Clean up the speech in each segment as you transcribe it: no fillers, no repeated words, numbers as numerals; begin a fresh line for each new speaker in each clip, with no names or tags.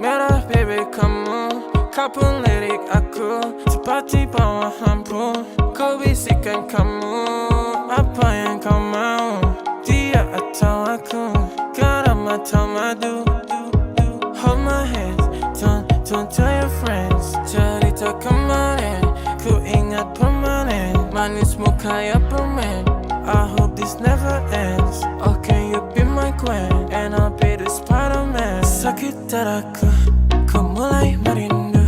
Merah pipi kamu, kau pun lirik aku. Seperti bawah ampun, kau bisikkan kamu. Apa yang kau mau, dia atau aku, garam atau madu. Hold my hands, don't tell your friends. Cerita kemarin, ku ingat permanen. Manismu kayak permen, I hope this never ends. Oh, can you be my queen, and I'll be the Spider-Man. Sakit dadaku, ku mulai merindu.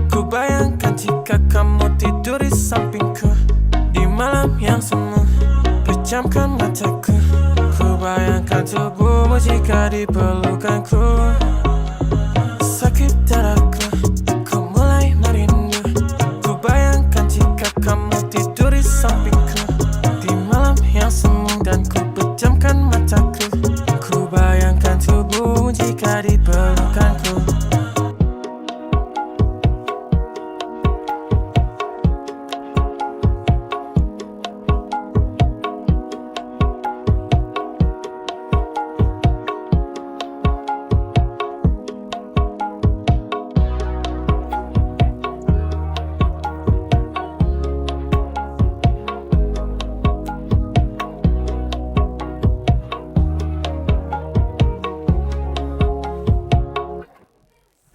Ku bayangkan jika kamu tidur di sampingku. Di malam yang semu, pejamkan mataku. Ku bayangkan tubuhmu jika di pelukanku. Sakit dadaku, ku mulai merindu. Ku bayangkan jika kamu tidur di sampingku. Di malam yang semu dan ku pejamkan mataku. Ku bayangkan tubuhmu jika di pelukanku.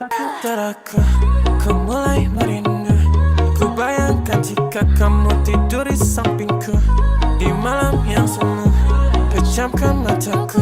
Sakit dadaku, ku mulai merindu. Ku bayangkan jika kamu tidur di sampingku. Di malam yang semu, pejamkan mataku.